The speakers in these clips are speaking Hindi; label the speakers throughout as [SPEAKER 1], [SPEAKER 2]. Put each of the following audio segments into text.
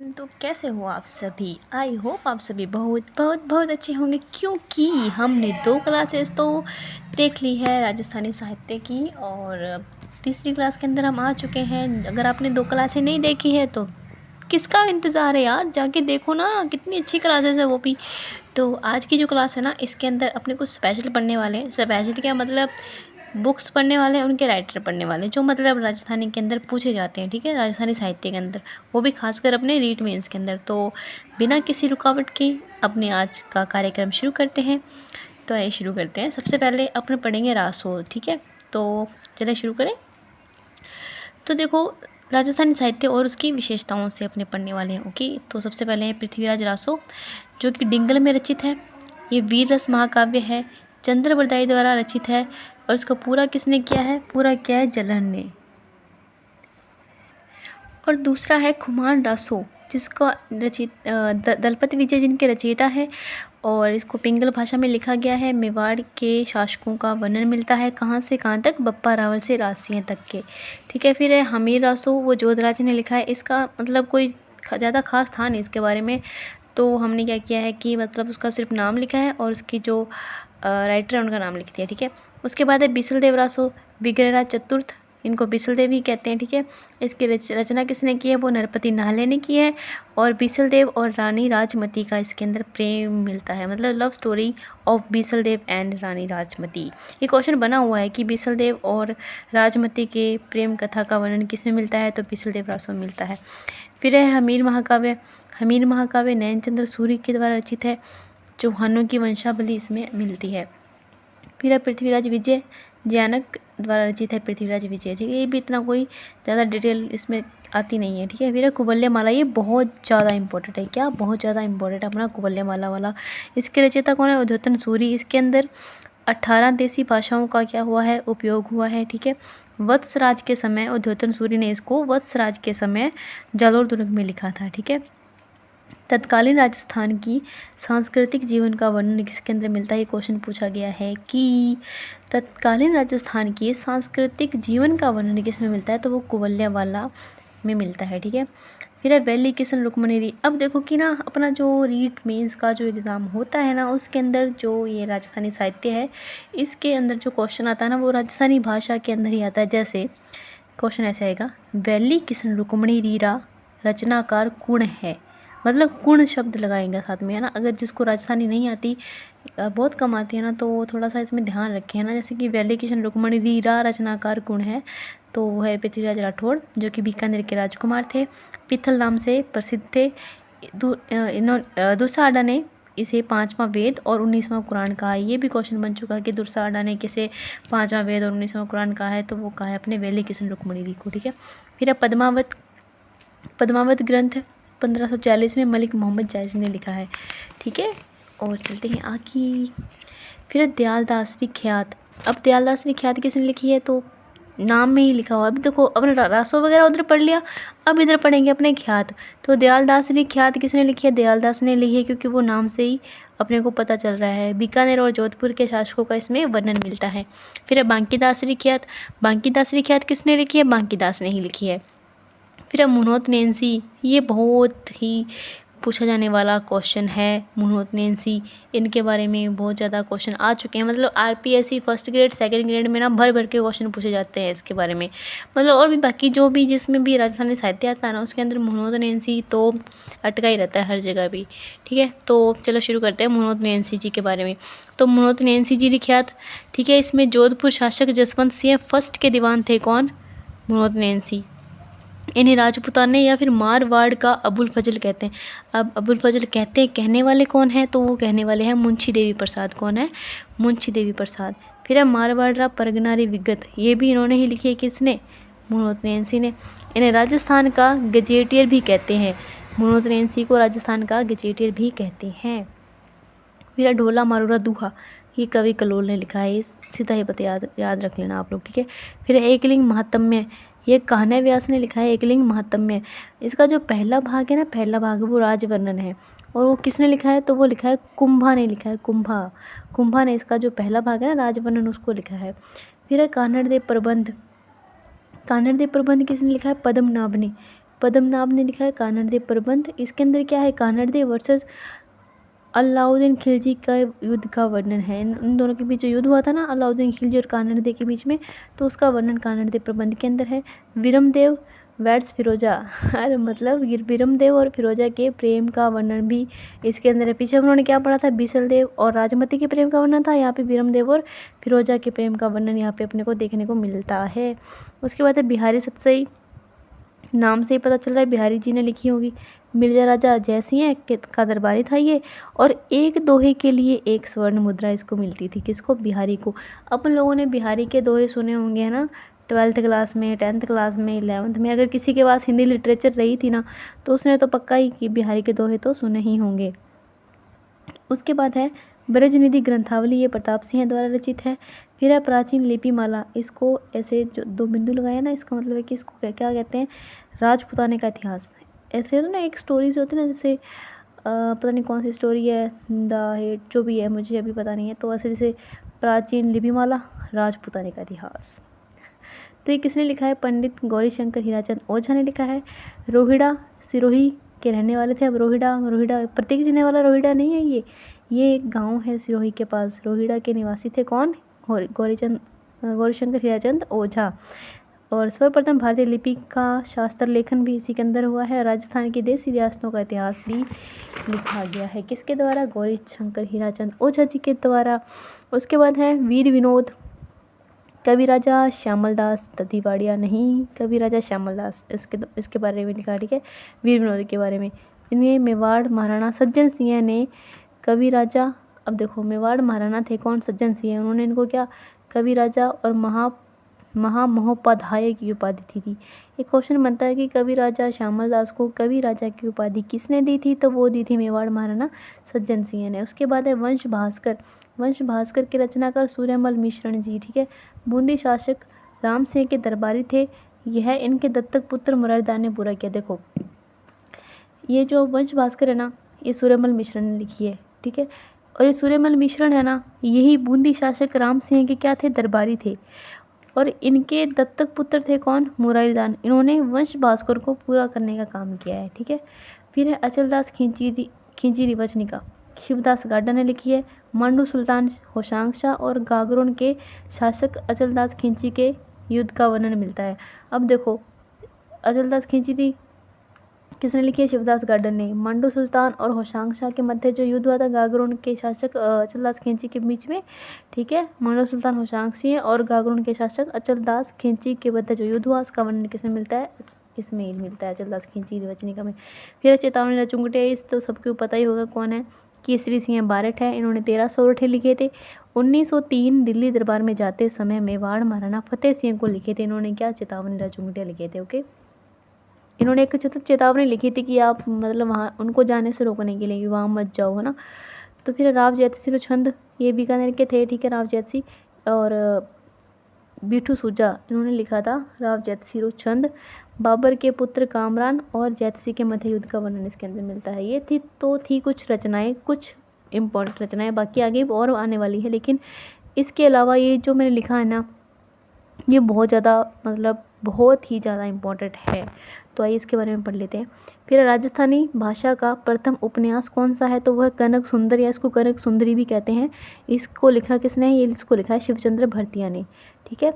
[SPEAKER 1] तो कैसे हो आप सभी। आई होप आप सभी बहुत बहुत बहुत अच्छे होंगे, क्योंकि हमने 2 क्लासेस तो देख ली है राजस्थानी साहित्य की, और तीसरी क्लास के अंदर हम आ चुके हैं। अगर आपने 2 क्लासें नहीं देखी है तो किसका इंतज़ार है यार, जाके देखो ना, कितनी अच्छी क्लासेस है वो भी। तो आज की जो क्लास है ना, इसके अंदर अपने कुछ स्पेशल पढ़ने वाले हैं। स्पेशल क्या मतलब, बुक्स पढ़ने वाले हैं, उनके राइटर पढ़ने वाले, जो मतलब राजस्थानी के अंदर पूछे जाते हैं, ठीक है, राजस्थानी साहित्य के अंदर, वो भी खासकर अपने रीट मीन्स के अंदर। तो बिना किसी रुकावट के अपने आज का कार्यक्रम शुरू करते हैं। तो आइए शुरू करते हैं। सबसे पहले अपने पढ़ेंगे रासो, ठीक है। तो चलिए शुरू करें। तो देखो, राजस्थानी साहित्य और उसकी विशेषताओं से अपने पढ़ने वाले हैं। ओके, तो सबसे पहले है पृथ्वीराज रासो, जो कि डिंगल में रचित है। ये वीर रस महाकाव्य है, चंद्र बरदाई द्वारा रचित है। और इसको पूरा किसने किया है? पूरा किया है जलहन ने। और दूसरा है खुमान रासो, जिसका दलपति विजय जिनके रचयिता है, और इसको पिंगल भाषा में लिखा गया है। मेवाड़ के शासकों का वर्णन मिलता है, कहाँ से कहाँ तक, बप्पा रावल से रासियाँ तक के, ठीक है। फिर है हमीर रासो, वो जोधराज ने लिखा है। इसका मतलब कोई ज़्यादा खास था नहीं इसके बारे में, तो हमने क्या किया है कि मतलब उसका सिर्फ नाम लिखा है और उसकी जो राइटर है उनका नाम लिख दिया, ठीक है। उसके बाद है बिसल देव रासो, विग्रहराज चतुर्थ, इनको बिसल देव ही कहते हैं, ठीक है। इसकी रचना किसने की है? वो नरपति नाहले ने की है। और बिसल देव और रानी राजमती का इसके अंदर प्रेम मिलता है, मतलब love story of Bisal Dev and Rani Rajmati. ये क्वेश्चन बना हुआ है कि बिसल देव और राजमती के प्रेम कथा का वर्णन किस में मिलता है? तो बिसल देव रासो में मिलता है। फिर है हमीर महाकाव्य। हमीर महाकाव्य नयनचंद्र सूरी के द्वारा रचित है। चौहानों की वंशावली इसमें मिलती है। फिर है पृथ्वीराज विजय, जैनक द्वारा रचित है पृथ्वीराज विजय, ठीक है। ये भी इतना कोई ज़्यादा डिटेल इसमें आती नहीं है, ठीक है। फिर है कुबल्यमाला, ये बहुत ज़्यादा इंपॉर्टेंट है। क्या? बहुत ज़्यादा इंपॉर्टेंट है अपना कुबल्यमाला वाला। इसके रचयिता कौन है? उद्योतन सूरी। इसके अंदर 18 देसी भाषाओं का क्या हुआ है? उपयोग हुआ है, ठीक है। वत्सराज के समय उद्योतन सूरी ने इसको वत्सराज के समय जालोर दुर्ग में लिखा था, ठीक है। तत्कालीन राजस्थान की सांस्कृतिक जीवन का वर्णन किसके अंदर मिलता है? ये क्वेश्चन पूछा गया है कि तत्कालीन राजस्थान के सांस्कृतिक जीवन का वर्णन किस में मिलता है? तो वो कुबल्यवाला में मिलता है, ठीक है। फिर है वैली किशन रुक्मणी री। अब देखो कि ना, अपना जो रीट मीन्स का जो एग्ज़ाम होता है ना, उसके अंदर जो ये राजस्थानी साहित्य है, इसके अंदर जो क्वेश्चन आता है ना, वो राजस्थानी भाषा के अंदर ही आता है। जैसे क्वेश्चन ऐसे आएगा, वैली किशन रुक्मणी रीरा रचनाकार कुण है, मतलब कुण शब्द लगाएंगे साथ में, है ना। अगर जिसको राजस्थानी नहीं आती, बहुत कम आती है ना, तो वो थोड़ा सा इसमें ध्यान रखें, है ना। जैसे कि वैली किशन रुक्मणी रीरा रचनाकार कुण है, तो वो है पृथ्वीराज राठौड़, जो कि बीकानेर के राजकुमार थे, पिथल नाम से प्रसिद्ध थे। दुर्साडा ने इसे 5वां वेद और 19वां कुरान कहा है। ये भी क्वेश्चन बन चुका है कि दुर्साडा ने किसे 5वां वेद और 19वां कुरान कहा है, तो वो कहा है अपने वैली किशन रुक्मणी री को, ठीक है। फिर है पद्मावत। पद्मावत ग्रंथ 1540 में मलिक मोहम्मद जायज़ ने लिखा है, ठीक है। और चलते हैं आगे। फिर दयालदासरी ख्यात। अब दयालदासरी ख्यात किसने लिखी है? तो नाम में ही लिखा हुआ। अभी देखो, अपने रासो वगैरह उधर पढ़ लिया, अब इधर पढ़ेंगे अपने ख्यात। तो दयालदासरी ख्यात किसने लिखी है? दयालदास ने लिखी है, क्योंकि वो नाम से ही अपने को पता चल रहा है। बीकानेर और जोधपुर के शासकों का इसमें वर्णन मिलता है। फिर है बांकीदासरी ख्यात। बांकीदासरी ख्यात किसने लिखी है? बांकीदास ने ही लिखी है। फिर है मुनोत नैंसी। ये बहुत ही पूछा जाने वाला क्वेश्चन है, मुनोत नैंसी। इनके बारे में बहुत ज़्यादा क्वेश्चन आ चुके हैं, मतलब RPSC first grade second grade में ना भर भर के क्वेश्चन पूछे जाते हैं इसके बारे में। मतलब और भी बाकी जो भी जिसमें भी राजस्थानी साहित्य आता है ना, उसके अंदर मुनोत नैंसी तो अटका ही रहता है हर जगह भी, ठीक है। तो चलो शुरू करते हैं मुनोत नैंसी जी के बारे में। तो मुनोत नैंसी जी विख्यात, ठीक है। इसमें जोधपुर शासक जसवंत सिंह फर्स्ट के दीवान थे। कौन? मुनोत नैंसी। इन्हें राजपुताने या फिर मारवाड़ का अबुल फजल कहते हैं। अब अबुल फजल कहते हैं, कहने वाले कौन है? तो वो कहने वाले हैं मुंशी देवी प्रसाद। कौन है? मुंशी देवी प्रसाद। फिर है मारवाड़ा परगनारी विगत। ये भी इन्होंने ही लिखी है। किसने? मुनोत नैंसी ने। इन्हें राजस्थान का गजेटियर भी कहते हैं। मुनोत नैंसी को राजस्थान का गजेटियर भी कहते हैं। फिर है ढोला मारूरा दूहा। ये कवि कलोल ने लिखा है। सीधा ही पता याद रख लेना आप लोग, ठीक है। फिर एकलिंग महात्म्य। ये कान्हा व्यास ने लिखा है एकलिंग महात्म्य। इसका जो पहला भाग है ना, पहला भाग वो राजवर्णन है, और वो किसने लिखा है? तो वो लिखा है कुंभा ने लिखा है। कुंभा ने इसका जो पहला भाग है ना, राजवर्णन, उसको लिखा है। फिर है कान्हड़ देव प्रबंध। कान्हड़ देव प्रबंध किसने लिखा है? पद्मनाभ ने। पद्मनाभ ने लिखा है कानड़देव प्रबंध। इसके अंदर क्या है, कानड़देव वर्सेस अलाउद्दीन खिलजी का युद्ध का वर्णन है। इन दोनों के बीच जो युद्ध हुआ था ना, अलाउद्दीन खिलजी और कानड़देव के बीच में, तो उसका वर्णन कानड़देव प्रबंध के अंदर है। विरमदेव वेड्स फिरोजा अरे मतलब विरमदेव और फिरोजा के प्रेम का वर्णन भी इसके अंदर है। पीछे उन्होंने क्या पढ़ा था, बीसलदेव और राजमती के प्रेम का वर्णन था, यहाँ पे विरमदेव और फिरोजा के प्रेम का वर्णन यहाँ पे अपने को देखने को मिलता है। उसके बाद है बिहारी सतसई, नाम से ही पता चल रहा है बिहारी जी ने लिखी होगी। मिर्जा राजा जयसिंह का दरबारी था ये, और एक दोहे के लिए एक स्वर्ण मुद्रा इसको मिलती थी। किसको, बिहारी को। अपन लोगों ने बिहारी के दोहे सुने होंगे, है ना, 12th क्लास में, 10th क्लास में, 11th में। अगर किसी के पास हिंदी लिटरेचर रही थी ना, तो उसने तो पक्का ही कि बिहारी के दोहे तो सुने ही होंगे। उसके बाद है ब्रजनिधि ग्रंथावली, ये प्रताप सिंह द्वारा रचित है। फिर है प्राचीन लिपिमाला, इसको ऐसे जो 2 बिंदु लगाए ना, इसका मतलब है कि इसको क्या कहते हैं, राजपुताने का इतिहास। ऐसे तो ना एक स्टोरीज होती है ना, जैसे पता नहीं कौन सी स्टोरी है, द हेट जो भी है, मुझे अभी पता नहीं है। तो ऐसे जैसे प्राचीन लिपिमाला, राजपुताने का इतिहास। तो ये किसने लिखा है, पंडित गौरीशंकर हीराचंद ओझा ने लिखा है। रोहिड़ा सिरोही के रहने वाले थे। अब रोहिड़ा प्रतीक जिने वाला रोहिड़ा नहीं है, ये एक गांव है सिरोही के पास। रोहिड़ा के निवासी थे कौन, गौरीशंकर हीराचंद ओझा। और सर्वप्रथम भारतीय लिपि का शास्त्र लेखन भी इसी के अंदर हुआ है। राजस्थान की देसी रियासतों का इतिहास भी लिखा गया है। किसके द्वारा, गौरीशंकर हीराचंद ओझा जी के द्वारा। उसके बाद है वीर विनोद, कवि राजा श्यामल दास दतीवाड़िया, नहीं, कवि राजा श्यामल दास, इसके बारे में लिखा, ठीक है, वीर विनोद के बारे में। इन्हें मेवाड़ महाराणा सज्जन सिंह ने कवि राजा, अब देखो मेवाड़ महाराणा थे कौन, सज्जन सिंह, उन्होंने इनको क्या, कवि राजा और महामहोपाध्याय की उपाधि थी। एक क्वेश्चन बनता है कि कवि राजा श्यामल दास को कवि राजा की उपाधि किसने दी थी, तो वो दी थी मेवाड़ महाराणा सज्जन सिंह ने। उसके बाद है वंश भास्कर के रचनाकार सूर्यमल मिश्रण जी, ठीक है, बूंदी शासक राम सिंह के दरबारी थे। यह इनके दत्तक पुत्र मुरारदास ने पूरा किया। देखो ये जो वंश भास्कर है ना, ये सूर्यमल मिश्रण ने लिखी है, ठीक है, और ये सूर्यमल मिश्रण है ना, यही बूंदी शासक राम सिंह के क्या थे, दरबारी थे, और इनके दत्तक पुत्र थे कौन, मुरारीदास। इन्होंने वंश भास्कर को पूरा करने का काम किया है, ठीक है। फिर है अचलदास खिंची वचनिका, शिवदास गाडा ने लिखी है। मांडू सुल्तान होशांग शाह और गागरोन के शासक अचलदास खिंची के युद्ध का वर्णन मिलता है। अब देखो अचलदास खिंची किसने लिखी है, शिवदास गार्डन ने। मांडू सुल्तान और होशांग शाह के मध्य जो युद्ध हुआ था गागरोन के शासक अचलदास खिंची के बीच में, ठीक है, मांडू सुल्तान होशांग सिंह और गागरोन के शासक अचलदास खिंची के मध्य जो युद्ध हुआ, उसका वर्णन किसमें मिलता है, इसमें मिलता है, अचलदास खिंची वचनिका में। फिर चेतावनी रचुंगटे, इस तो सबको पता ही होगा कौन है, केसरी सिंह बारठ है। इन्होंने 13 सोरठे लिखे थे। 1903 दिल्ली दरबार में जाते समय मेवाड़ महाराणा फतेह सिंह को लिखे थे। इन्होंने क्या, चेतावनी रचुंगटे लिखे थे, ओके। इन्होंने एक चेतावनी लिखी थी कि आप मतलब वहाँ उनको जाने से रोकने के लिए कि वहाँ मत जाओ, है ना। तो फिर राव जैतसिंह छंद, ये बीकानेर के थे, ठीक है, राव जैतसिंह और बीठू सुजा, इन्होंने लिखा था राव जैतसिंह छंद। बाबर के पुत्र कामरान और जैतसिंह के मध्य युद्ध का वर्णन इसके अंदर मिलता है। ये थी कुछ रचनाएं, कुछ इम्पोर्टेंट रचनाएं, बाकी आगे और आने वाली है, लेकिन इसके अलावा ये जो मैंने लिखा है ना, ये बहुत ज़्यादा मतलब बहुत ही ज़्यादा इम्पोर्टेंट है। तो आइए इसके बारे में पढ़ लेते हैं। फिर राजस्थानी भाषा का प्रथम उपन्यास कौन सा है, तो वह कनक सुंदर, या इसको कनक सुंदरी भी कहते हैं। इसको लिखा किसने है, ये इसको लिखा है शिवचंद्र भरतिया ने, ठीक है।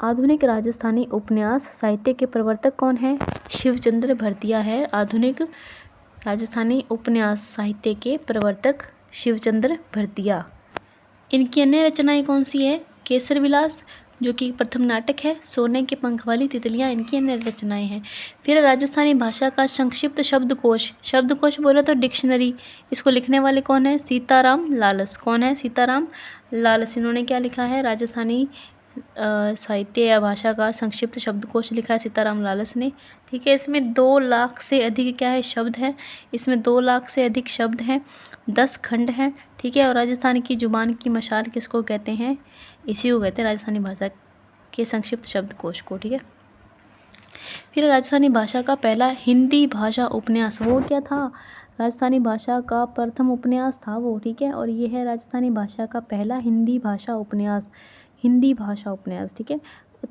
[SPEAKER 1] आधुनिक राजस्थानी उपन्यास साहित्य के प्रवर्तक कौन है, शिवचंद्र भरतिया है आधुनिक राजस्थानी उपन्यास साहित्य के प्रवर्तक शिवचंद्र भरतिया। इनकी अन्य रचनाएं कौन सी है, केसर विलास जो कि प्रथम नाटक है, सोने के पंख वाली तितलियां, इनकी अन्य रचनाएं हैं। फिर राजस्थानी भाषा का संक्षिप्त शब्दकोश बोले तो डिक्शनरी, इसको लिखने वाले कौन है, सीताराम लालस। कौन है, सीताराम लालस। इन्होंने क्या लिखा है, राजस्थानी साहित्य या भाषा का संक्षिप्त शब्दकोश लिखा है सीताराम लालस ने, ठीक है। इसमें 2 लाख से अधिक क्या है, शब्द हैं। इसमें 2 लाख से अधिक शब्द हैं, 10 खंड हैं, ठीक है। और राजस्थान की जुबान की मशाल किसको कहते हैं, इसी को कहते हैं राजस्थानी भाषा के संक्षिप्त शब्दकोश को, ठीक है। फिर राजस्थानी भाषा का पहला हिंदी भाषा उपन्यास, वो क्या था, राजस्थानी भाषा का प्रथम उपन्यास था वो, ठीक है। और ये है राजस्थानी भाषा का पहला हिंदी भाषा उपन्यास, ठीक है।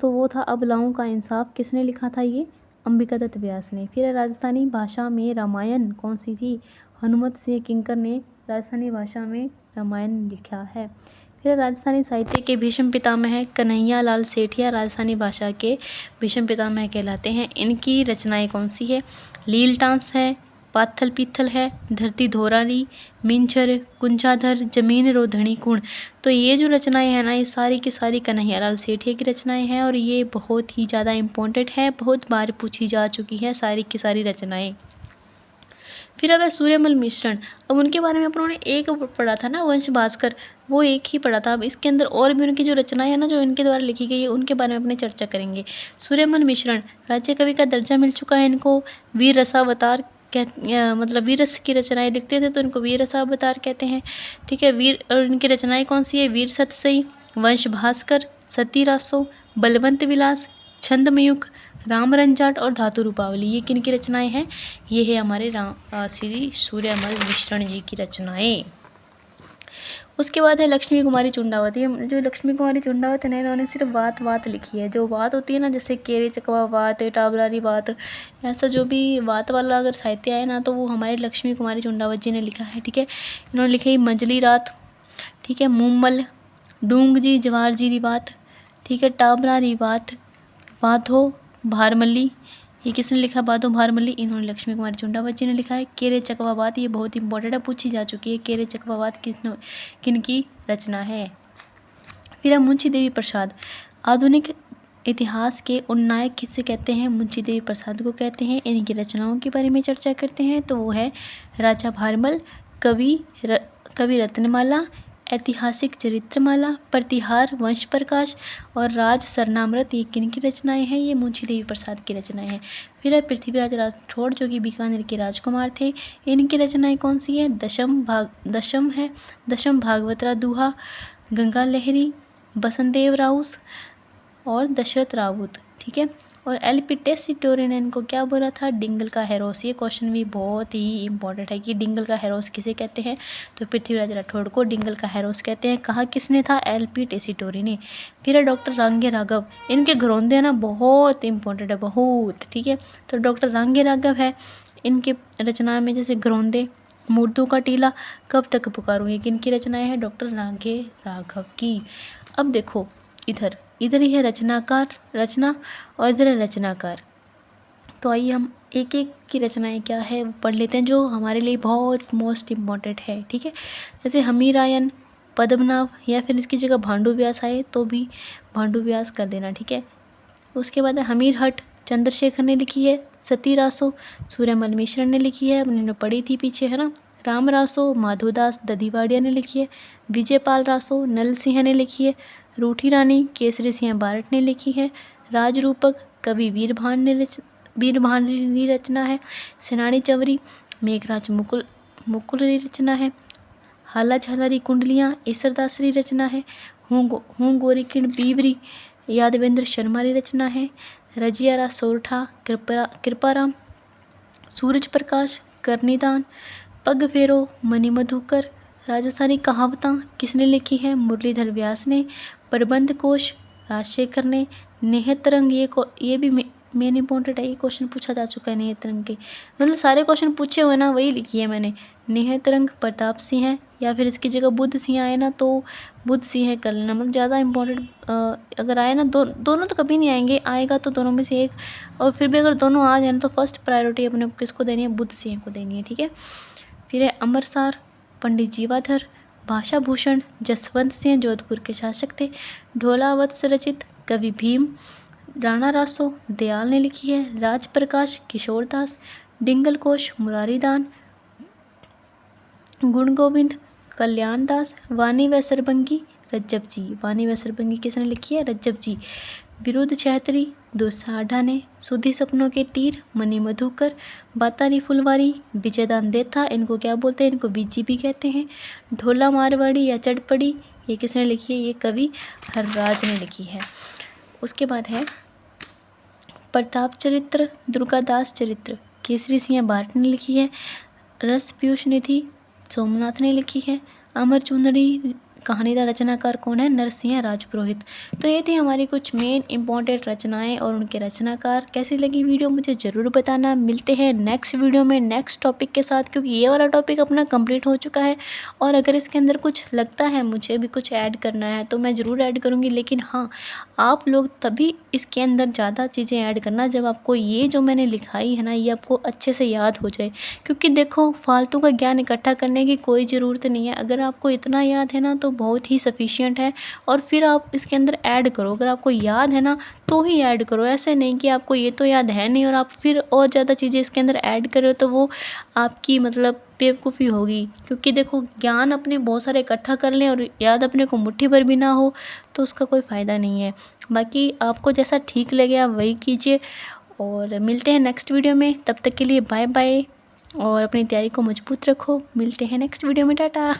[SPEAKER 1] तो वो था अबलाओं का इंसाफ, किसने लिखा था ये, अंबिका दत्त व्यास ने। फिर राजस्थानी भाषा में रामायण कौन सी थी? हनुमत सिंह किंकर ने राजस्थानी भाषा में रामायण लिखा है। फिर राजस्थानी साहित्य के भीष्म पितामह कन्हैया लाल सेठिया राजस्थानी भाषा के भीष्म पितामह कहलाते हैं। इनकी रचनाएं कौन सी है? लील टांस है, पाथल पीथल है, धरती धोरानी, मिंचर, कुंचाधर, जमीन रोधणी कुण। तो ये जो रचनाएं हैं ना, ये सारी की सारी कन्हैया लाल सेठिया की रचनाएं हैं और ये बहुत ही ज़्यादा इम्पोर्टेंट है, बहुत बार पूछी जा चुकी है सारी की सारी रचनाएं। फिर अब है सूर्यमल मिश्रण। अब उनके बारे में अपनों ने एक पढ़ा था ना, वंश भास्कर, वो एक ही पढ़ा था। अब इसके अंदर और भी उनकी जो रचनाएं है ना, जो इनके द्वारा लिखी गई है, उनके बारे में अपने चर्चा करेंगे। सूर्यमल मिश्रण राज्य कवि का दर्जा मिल चुका है इनको। वीर रसावतार मतलब वीर रस की रचनाएं लिखते थे तो इनको वीर रसावतार कहते हैं। ठीक है। वीर और इनकी रचनाएं कौन सी है? वीर सतसई, वंश भास्कर, सती रासो, बलवंत विलास, छंदमयुग, राम रंजाट और धातु रूपावली। ये किन की रचनाएं हैं? ये है हमारे श्री सूर्यमल मिश्रण जी की रचनाएं। उसके बाद है लक्ष्मी कुमारी चुंडावत। ये जो लक्ष्मी कुमारी चुंडावत है ना, इन्होंने सिर्फ वात लिखी है। जो वात होती है ना, जैसे केरे चकवा वात, टाबरारी वात, ऐसा जो भी वात वाला अगर साहित्य है ना, तो वो हमारे लक्ष्मी कुमारी चुंडावत जी ने लिखा है। ठीक है। इन्होंने लिखी है मंजली रात, ठीक है, मुम्मल, डूंग जी जवार जी रिवात, ठीक है, टाबरा रिवात, बाधो भारमल्ली, ये किसने लिखा? बाधो भारमल्ली, इन्होंने लक्ष्मी कुमारी चुंडावत जी ने लिखा है। केरे चकवावात, ये बहुत इंपॉर्टेंट है, पूछी जा चुकी है। केरे चकवावात किन की रचना है? फिर है मुंशी देवी प्रसाद। आधुनिक इतिहास के उन नायक किसे कहते हैं? मुंशी देवी प्रसाद को कहते हैं। इनकी रचनाओं के बारे में चर्चा करते हैं। तो वो है राजा भारमल, कवि रत्नमाला, ऐतिहासिक चरित्रमाला, प्रतिहार, वंश प्रकाश और राज सरनामृत। ये किन की रचनाएं हैं? ये मुंशी देवी प्रसाद की रचनाएं हैं। फिर है पृथ्वीराज राठौड़, जो कि बीकानेर के राजकुमार थे। इनकी रचनाएं कौन सी है? दशम भागवतरा दुहा, गंगा लहरी, बसंतदेव राउस और दशरथ राउत। ठीक है। और एल.पी. टेसीटोरे ने इनको क्या बोला था? डिंगल का हेरोस। ये क्वेश्चन भी बहुत ही इंपॉर्टेंट है कि डिंगल का हेरोस किसे कहते हैं? तो पृथ्वीराज राठौड़ को डिंगल का हेरोस कहते हैं। कहा किसने था? एल.पी. टेसीटोरे ने। फिर है डॉक्टर रांगे राघव। इनके घरौंदे ना बहुत इंपॉर्टेंट है, बहुत। ठीक है। तो डॉक्टर रांगे राघव है, इनके रचना में जैसे घरौंदे, मूर्तों का टीला, कब तक पुकारूं, ये किन की रचनाएं हैं? डॉक्टर रांगे राघव की। अब देखो इधर ही है रचना और इधर है रचनाकार। तो आइए हम एक एक की रचनाएं क्या है वो पढ़ लेते हैं, जो हमारे लिए बहुत मोस्ट इम्पॉर्टेंट है। ठीक है। जैसे हमीरायन, पद्मनाभ, या फिर इसकी जगह भांडू व्यास आए तो भी भांडू व्यास कर देना। ठीक है। उसके बाद है हमीर हट, चंद्रशेखर ने लिखी है। सती रासो सूर्यमल मिश्रण ने लिखी है, हमने पढ़ी थी पीछे, है ना। राम रासो माधोदास दधीवाड़िया ने लिखी है। विजयपाल रासो नल सिंह ने लिखी है। रूठी रानी केसरी सिंह बारट ने लिखी है। राजरूपक कवि वीरभान रचना है। सेनानी चवरी मेघराज मुकुल रचना है। हाला झालारी कुंडलियाँ ईसरदासरी रचना है। हूँ गोरी किण पीवरी यादवेंद्र शर्मा की रचना है। रजियारा सोरठा कृपाराम, सूरज प्रकाश करनीदान, पग फेरो मणि मधुकर। राजस्थानी कहावतां किसने लिखी है? मुरलीधर व्यास ने। प्रबंध कोश राजशेखर ने। नेहतरंग, ये भी मेन इंपॉर्टेंट है, ये क्वेश्चन पूछा जा चुका है नेहतरंग के, मतलब सारे क्वेश्चन पूछे हुए ना वही लिखी है मैंने। नेहतरंग प्रताप सिंह है, या फिर इसकी जगह बुद्ध सिंह आए ना तो बुद्ध सिंह कर लेना, मतलब ज़्यादा इंपॉर्टेंट अगर आए ना दोनों तो कभी नहीं आएंगे, आएगा तो दोनों में से एक, और फिर भी अगर दोनों आ जाए ना तो फर्स्ट प्रायोरिटी अपने किसको देनी है? बुद्ध सिंह को देनी है। ठीक है। फिर है अमरसार, पंडित जीवाधर, भाषा भूषण जसवंत सिंह जोधपुर के शासक थे। ढोलावत्स रचित कवि भीम, राणा रासो दयाल ने लिखी है। राज प्रकाश किशोरदास, डिंगल कोश मुरारीदान, गुण गोविंद कल्याणदास, वाणी व सरभंगी रज्जब जी। वाणी व सरभंगी किसने लिखी है? रज्जब जी। विरुद्ध छहतरी दुस्साढ़ा ने। सुधी सपनों के तीर मणि मधुकर, बातारी फुलवारी विजयदान देथा, इनको क्या बोलते हैं? इनको बीजी भी कहते हैं। ढोला मारवाड़ी या चढ़पड़ी, ये किसने लिखी है? ये कवि हर्राज ने लिखी है। उसके बाद है प्रताप चरित्र, दुर्गादास चरित्र केसरी सिंह बारट ने लिखी है। रस पीयूष निधि सोमनाथ ने लिखी है। अमर कहानी का रचनाकार कौन है? नरसिंह राजपुरोहित। तो ये थी हमारी कुछ मेन इंपॉर्टेंट रचनाएं और उनके रचनाकार। कैसी लगी वीडियो मुझे ज़रूर बताना। मिलते हैं नेक्स्ट वीडियो में नेक्स्ट टॉपिक के साथ, क्योंकि ये वाला टॉपिक अपना कंप्लीट हो चुका है। और अगर इसके अंदर कुछ लगता है मुझे भी कुछ ऐड करना है तो मैं ज़रूर ऐड करूँगी, लेकिन हाँ, आप लोग तभी इसके अंदर ज़्यादा चीज़ें ऐड करना जब आपको ये जो मैंने लिखाई है ना, ये आपको अच्छे से याद हो जाए। क्योंकि देखो, फालतू का ज्ञान इकट्ठा करने की कोई ज़रूरत नहीं है। अगर आपको इतना याद है ना तो बहुत ही सफिशिएंट है, और फिर आप इसके अंदर ऐड करो। अगर आपको याद है ना तो ही ऐड करो। ऐसे नहीं कि आपको ये तो याद है नहीं और आप फिर और ज़्यादा चीज़ें इसके अंदर ऐड करो, तो वो आपकी मतलब बेवकूफ़ी होगी। क्योंकि देखो, ज्ञान अपने बहुत सारे इकट्ठा कर लें और याद अपने को मुट्ठी भर भी ना हो तो उसका कोई फ़ायदा नहीं है। बाकी आपको जैसा ठीक लगे आप वही कीजिए, और मिलते हैं नेक्स्ट वीडियो में। तब तक के लिए बाय बाय, और अपनी तैयारी को मजबूत रखो। मिलते हैं नेक्स्ट वीडियो में। टाटा।